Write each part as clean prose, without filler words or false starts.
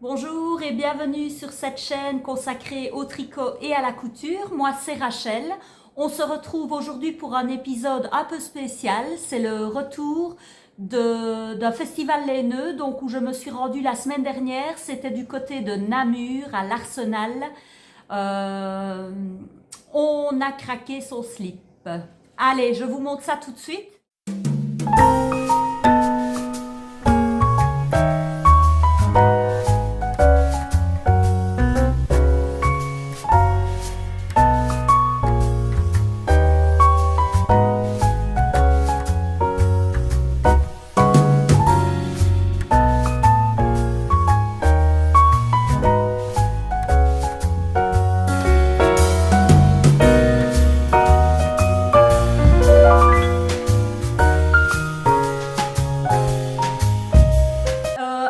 Bonjour et bienvenue sur cette chaîne consacrée au tricot et à la couture. Moi c'est Rachel. On se retrouve aujourd'hui pour un épisode un peu spécial. C'est le retour d'un festival laineux donc où je me suis rendue la semaine dernière. C'était du côté de Namur à l'Arsenal. Euh, on a craqué son slip. Allez, je vous montre ça tout de suite.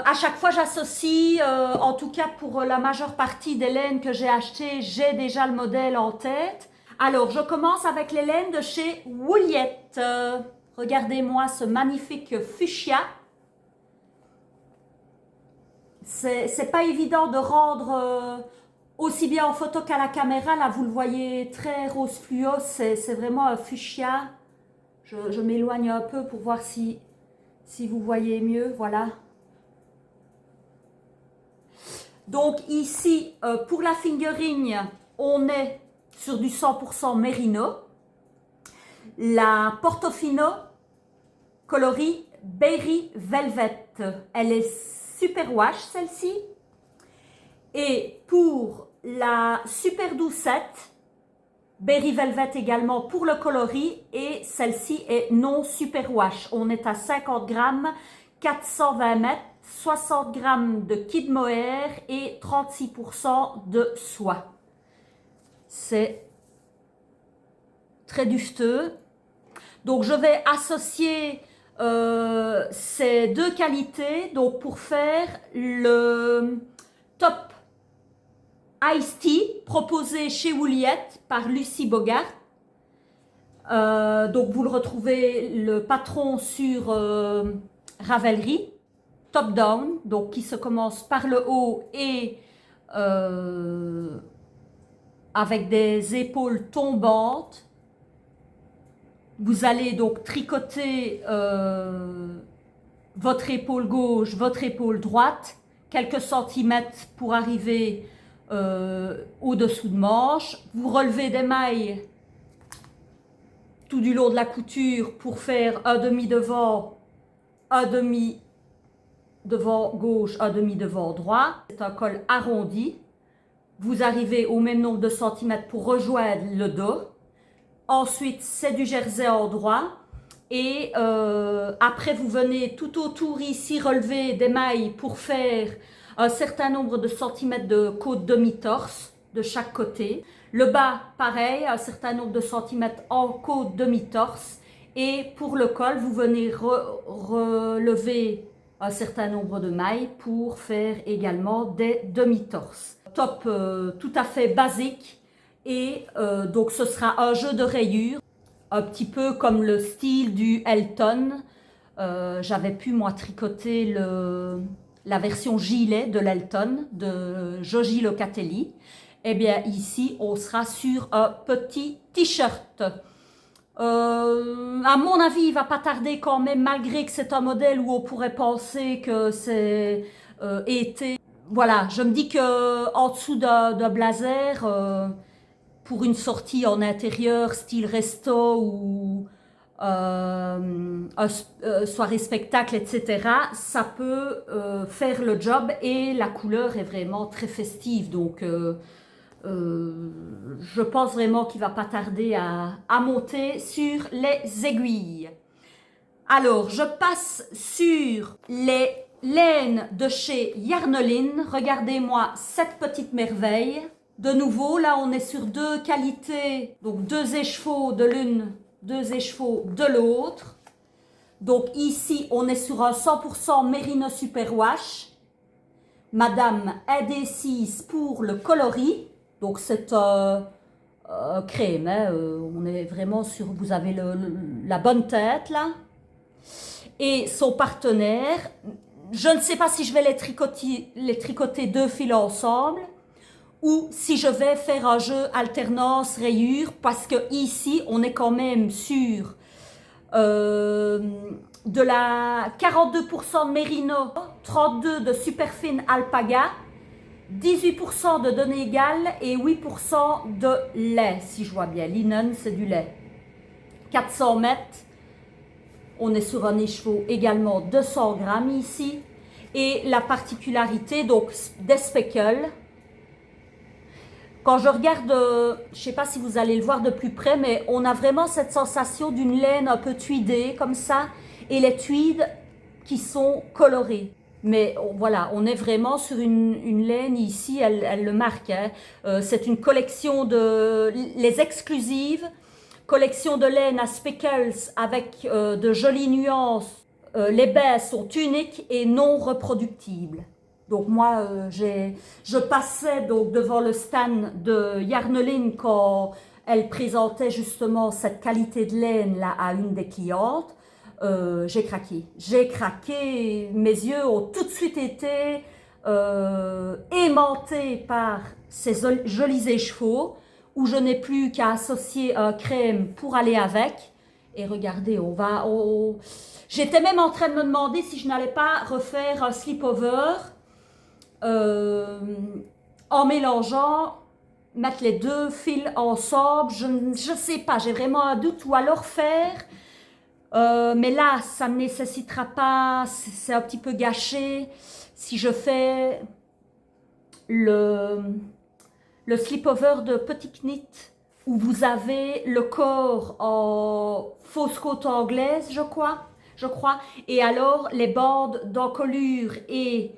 À chaque fois, j'associe, en tout cas pour la majeure partie des laines que j'ai achetées, j'ai déjà le modèle en tête. Alors, je commence avec les laines de chez Woolyette. Regardez-moi ce magnifique fuchsia. C'est pas évident de rendre aussi bien en photo qu'à la caméra. Là, vous le voyez très rose fluo. C'est vraiment un fuchsia. Je m'éloigne un peu pour voir si vous voyez mieux. Voilà. Donc ici, pour la fingering, on est sur du 100% Merino. La Portofino coloris Berry Velvet. Elle est super wash celle-ci. Et pour la Super Doucette, Berry Velvet également pour le coloris. Et celle-ci est non super wash. On est à 50 grammes, 420 mètres. 60 grammes de kid mohair et 36% de soie. C'est très dufteux. Donc je vais associer ces deux qualités donc pour faire le top Iced Tea proposé chez Woolyette par Lucie Bogart. Donc vous le retrouvez le patron sur Ravelry. Top down, donc qui se commence par le haut et avec des épaules tombantes. Vous allez donc tricoter votre épaule gauche, votre épaule droite, quelques centimètres pour arriver au-dessous de manche. Vous relevez des mailles tout du long de la couture pour faire un demi devant, un demi devant gauche, un demi devant droit. C'est un col arrondi. Vous arrivez au même nombre de centimètres pour rejoindre le dos. Ensuite, c'est du jersey en droit. Et après, vous venez tout autour ici relever des mailles pour faire un certain nombre de centimètres de côte demi-torse de chaque côté. Le bas, pareil, un certain nombre de centimètres en côte demi-torse. Et pour le col, vous venez relever un certain nombre de mailles pour faire également des demi-torses. Top tout à fait basique et donc ce sera un jeu de rayures, un petit peu comme le style du Elton. J'avais pu moi tricoter la version gilet de l'Elton de Joji Locatelli. Et bien ici on sera sur un petit t-shirt. À mon avis, il va pas tarder quand même, malgré que c'est un modèle où on pourrait penser que c'est été. Voilà, je me dis que en dessous d'un blazer, pour une sortie en intérieur, style resto ou soirée spectacle, etc., ça peut faire le job et la couleur est vraiment très festive. Donc, je pense vraiment qu'il ne va pas tarder à monter sur les aiguilles. Alors, je passe sur les laines de chez Yarnolin. Regardez-moi cette petite merveille. De nouveau, là, on est sur deux qualités, donc deux écheveaux de l'une, deux écheveaux de l'autre. Donc ici, on est sur un 100% Merino Superwash. Madame AD6 pour le coloris. Donc c'est crème, hein, on est vraiment sur, vous avez la bonne tête là. Et son partenaire, je ne sais pas si je vais les tricoter 2 fils ensemble ou si je vais faire un jeu alternance rayures parce que ici on est quand même sur de la 42% de mérino, 32% de superfine alpaga, 18% de Donegal et 8% de lait, si je vois bien. Linen, c'est du lait. 400 mètres. On est sur un écheveau également 200 grammes ici. Et la particularité donc des speckles, quand je regarde, je ne sais pas si vous allez le voir de plus près, mais on a vraiment cette sensation d'une laine un peu tweedée comme ça, et les tweeds qui sont colorés. Mais voilà, on est vraiment sur une laine ici, elle le marque. Hein. C'est une collection de les exclusives, collection de laine à speckles avec de jolies nuances. Les baies sont uniques et non reproductibles. Donc moi, je passais donc devant le stand de Yarnelin quand elle présentait justement cette qualité de laine là à une des clientes. J'ai craqué. J'ai craqué. Mes yeux ont tout de suite été aimantés par ces jolis écheveaux où je n'ai plus qu'à associer un crème pour aller avec. Et regardez, j'étais même en train de me demander si je n'allais pas refaire un slip-over en mélangeant, mettre les 2 fils ensemble. Je ne sais pas, j'ai vraiment un doute, ou alors faire. Mais là, ça ne nécessitera pas, c'est un petit peu gâché. Si je fais le slip-over de Petit Knit, où vous avez le corps en fausse côte anglaise, je crois, et alors les bandes d'encolure et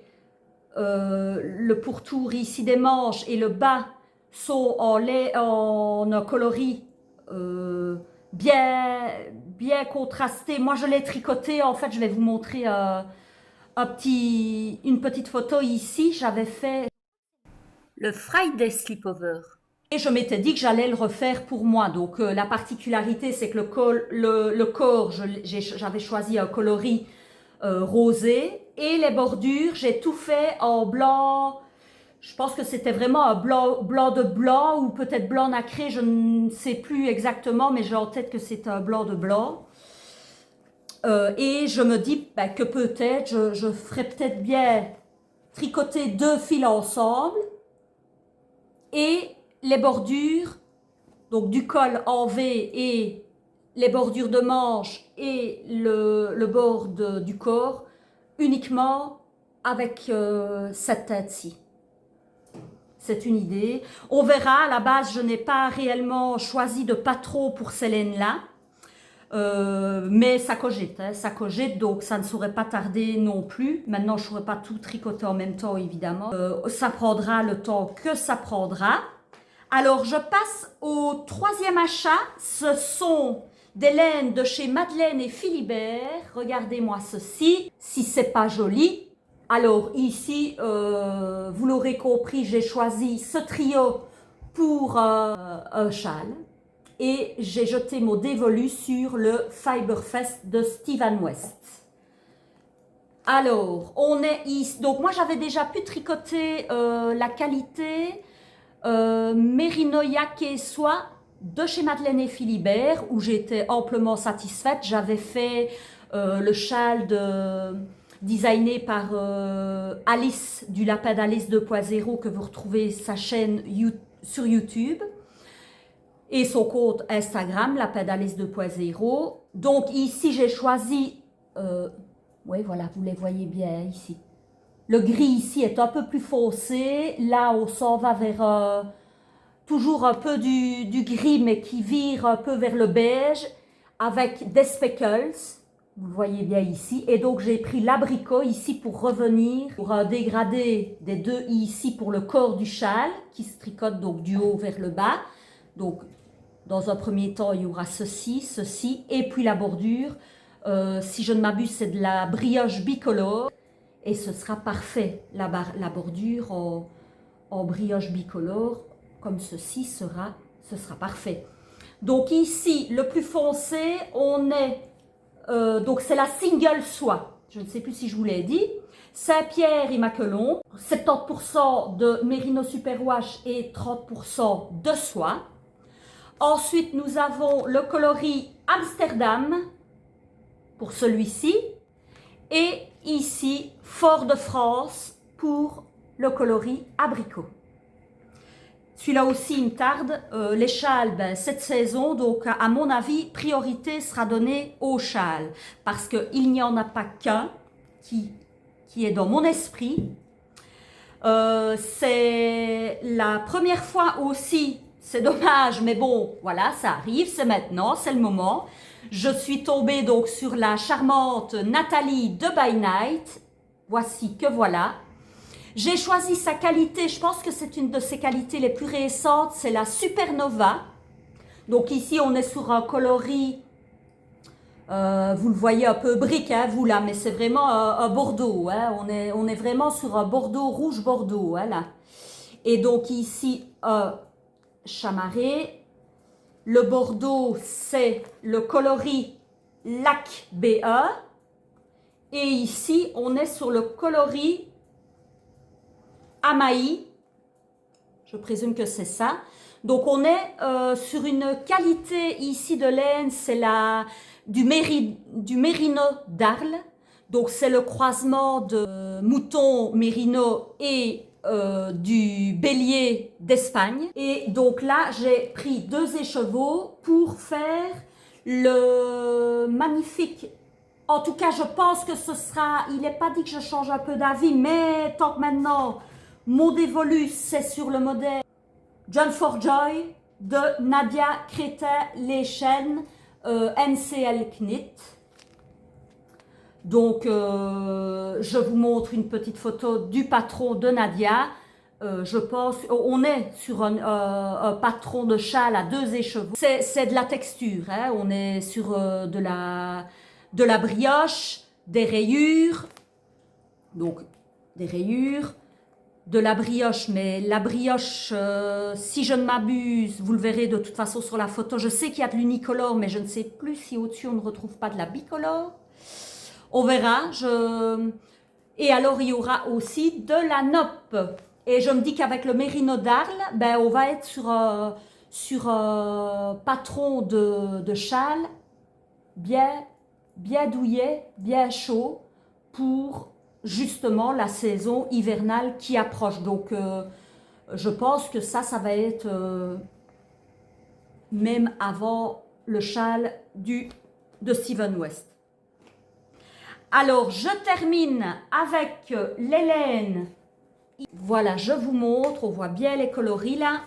le pourtour ici des manches et le bas sont en un coloris bien contrasté. Moi, je l'ai tricoté. En fait, je vais vous montrer une petite photo ici. J'avais fait le Friday Slipover. Et je m'étais dit que j'allais le refaire pour moi. Donc, la particularité, c'est que le corps, j'avais choisi un coloris rosé. Et les bordures, j'ai tout fait en blanc. Je pense que c'était vraiment un blanc de blanc ou peut-être blanc nacré, je ne sais plus exactement, mais j'ai en tête que c'est un blanc de blanc. Et je me dis que peut-être, je ferais peut-être bien tricoter 2 fils ensemble et les bordures, donc du col en V et les bordures de manches et le bord du corps, uniquement avec cette teinte-ci. C'est une idée. On verra, à la base, je n'ai pas réellement choisi de pas trop pour ces laines-là. Mais ça cogite, donc ça ne saurait pas tarder non plus. Maintenant, je ne saurais pas tout tricoter en même temps, évidemment. Ça prendra le temps que ça prendra. Alors, je passe au 3e achat. Ce sont des laines de chez Madeleine et Philibert. Regardez-moi ceci, si c'est pas joli. Alors ici, vous l'aurez compris, j'ai choisi ce trio pour un châle et j'ai jeté mon dévolu sur le Fiberfest de Stephen West. Alors, on est ici, donc moi j'avais déjà pu tricoter la qualité Mérinoïa Soie de chez Madeleine et Philibert où j'étais amplement satisfaite. J'avais fait le châle designé par Alice du Lapin d'Alice 2.0 que vous retrouvez sa chaîne sur YouTube et son compte Instagram Lapin d'Alice 2.0. Donc ici j'ai choisi, oui voilà vous les voyez bien ici. Le gris ici est un peu plus foncé, là on s'en va vers toujours un peu du gris mais qui vire un peu vers le beige avec des speckles. Vous le voyez bien ici. Et donc, j'ai pris l'abricot ici pour revenir, pour un dégradé des 2 ici pour le corps du châle, qui se tricote donc du haut vers le bas. Donc, dans un premier temps, il y aura ceci, et puis la bordure. Si je ne m'abuse, c'est de la brioche bicolore. Et ce sera parfait. La bordure en brioche bicolore, comme ceci, ce sera parfait. Donc ici, le plus foncé, on est... donc c'est la single soie, je ne sais plus si je vous l'ai dit, Saint-Pierre-et-Maquelon, 70% de Mérino Superwash et 30% de soie. Ensuite, nous avons le coloris Amsterdam pour celui-ci. Et ici, Fort-de-France pour le coloris abricot. Celui-là aussi, il me tarde. Les châles, ben, cette saison, donc à mon avis, priorité sera donnée aux châles. Parce qu'il n'y en a pas qu'un qui est dans mon esprit. C'est la première fois aussi, c'est dommage, mais bon, voilà, ça arrive, c'est maintenant, c'est le moment. Je suis tombée donc sur la charmante Nathalie de By Night. Voici que voilà. J'ai choisi sa qualité, je pense que c'est une de ses qualités les plus récentes, c'est la Supernova. Donc ici, on est sur un coloris, vous le voyez un peu brique, hein, vous là, mais c'est vraiment un bordeaux. Hein, on est vraiment sur un bordeaux, rouge bordeaux. Hein, là. Et donc ici, chamarré. Le bordeaux, c'est le coloris Lac BE. Et ici, on est sur le coloris Amaï. Je présume que c'est ça. Donc, on est sur une qualité ici de laine, c'est du mérino d'Arles. Donc, c'est le croisement de mouton mérino et du bélier d'Espagne. Et donc là, j'ai pris 2 écheveaux pour faire le magnifique. En tout cas, je pense que ce sera, il n'est pas dit que je change un peu d'avis, mais tant que maintenant, mon dévolu, c'est sur le modèle John for Joy de Nadia Crétin-Leschen, NCL Knit. Donc, je vous montre une petite photo du patron de Nadia. Je pense, on est sur un patron de châle à 2 écheveaux. C'est de la texture, hein. On est sur de la brioche, des rayures. Donc, des rayures, de la brioche. Mais la brioche, si je ne m'abuse, vous le verrez de toute façon sur la photo. Je sais qu'il y a de l'unicolore, mais je ne sais plus si au-dessus on ne retrouve pas de la bicolore. On verra. Et alors, il y aura aussi de la nope. Et je me dis qu'avec le mérino d'Arles, ben, on va être sur un patron de châle bien douillet, bien chaud pour justement la saison hivernale qui approche. Donc, je pense que ça va être même avant le châle de Steven West. Alors, je termine avec les laines. Voilà, je vous montre, on voit bien les coloris là.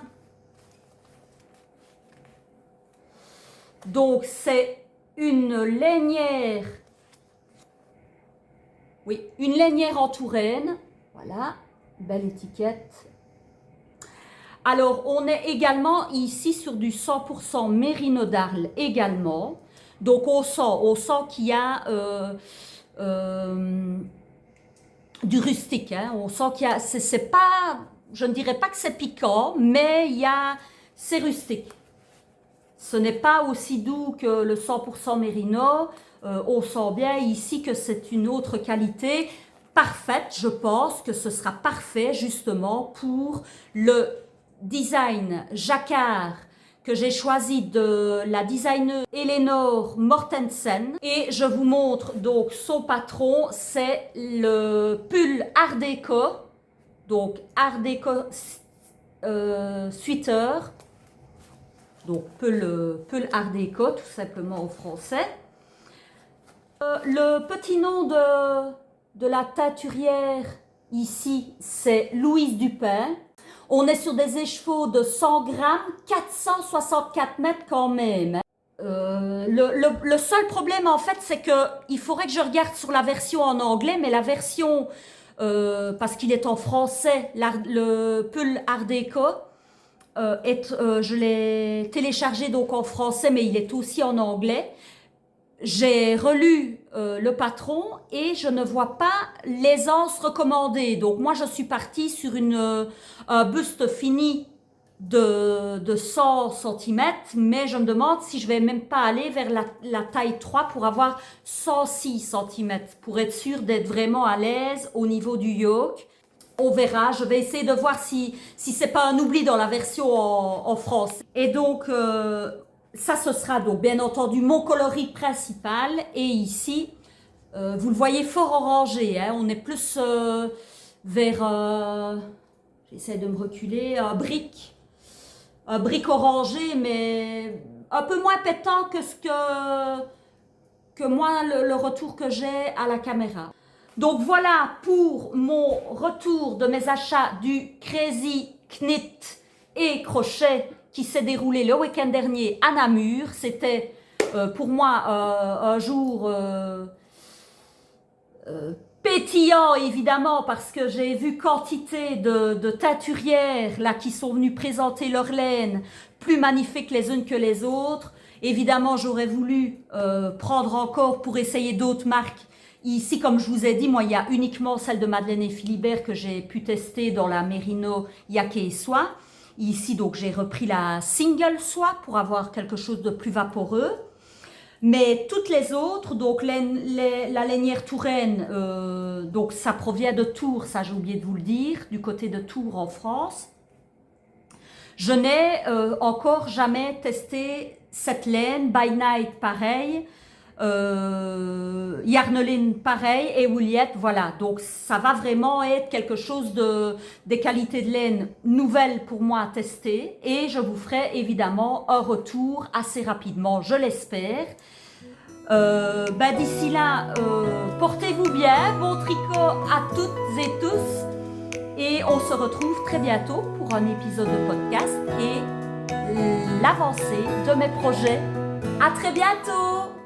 Donc, c'est une lainière, oui, une lainière en Touraine. Voilà, belle étiquette. Alors, on est également ici sur du 100% Mérino d'Arles également. Donc, on sent qu'il y a du rustique, hein. On sent qu'il y a, c'est pas, je ne dirais pas que c'est piquant, mais c'est rustique. Ce n'est pas aussi doux que le 100% Mérino. On sent bien ici que c'est une autre qualité parfaite. Je pense que ce sera parfait justement pour le design jacquard que j'ai choisi de la designeuse Eleanor Mortensen. Et je vous montre donc son patron, c'est le pull Art Déco. Donc Art Déco sweater. Donc pull Art Déco tout simplement en français. Le petit nom de la teinturière ici, c'est Louise Dupin. On est sur des écheveaux de 100 grammes, 464 mètres quand même. Le seul problème en fait, c'est qu'il faudrait que je regarde sur la version en anglais, mais la version, parce qu'il est en français, le pull Art Déco, je l'ai téléchargé donc en français, mais il est aussi en anglais. J'ai relu le patron et je ne vois pas l'aisance recommandée. Donc moi, je suis partie sur un buste fini de 100 cm, mais je me demande si je vais même pas aller vers la taille 3 pour avoir 106 cm, pour être sûre d'être vraiment à l'aise au niveau du yoke. On verra, je vais essayer de voir si c'est pas un oubli dans la version en français. Et donc, ça ce sera donc bien entendu mon coloris principal. Et ici, vous le voyez fort orangé, hein, on est plus vers, j'essaie de me reculer, un brick orangé, mais un peu moins pétant que moi le retour que j'ai à la caméra. Donc voilà pour mon retour de mes achats du Crazy Knit et Crochet qui s'est déroulé le week-end dernier à Namur. C'était pour moi un jour pétillant évidemment parce que j'ai vu quantité de teinturières là qui sont venues présenter leur laine plus magnifiques les unes que les autres. Évidemment j'aurais voulu prendre encore pour essayer d'autres marques. Ici, comme je vous ai dit, moi, il y a uniquement celle de Madeleine et Philibert que j'ai pu tester dans la Merino Yake et Soie. Ici, donc, j'ai repris la Single Soie pour avoir quelque chose de plus vaporeux. Mais toutes les autres, donc la lainière Touraine, donc ça provient de Tours, ça j'ai oublié de vous le dire, du côté de Tours en France. Je n'ai encore jamais testé cette laine, By Night pareil, Yarnolin pareil et Wouliette, voilà, donc ça va vraiment être quelque chose des qualités de laine nouvelles pour moi à tester et je vous ferai évidemment un retour assez rapidement, je l'espère. D'ici là, portez-vous bien, bon tricot à toutes et tous et on se retrouve très bientôt pour un épisode de podcast et l'avancée de mes projets. À très bientôt!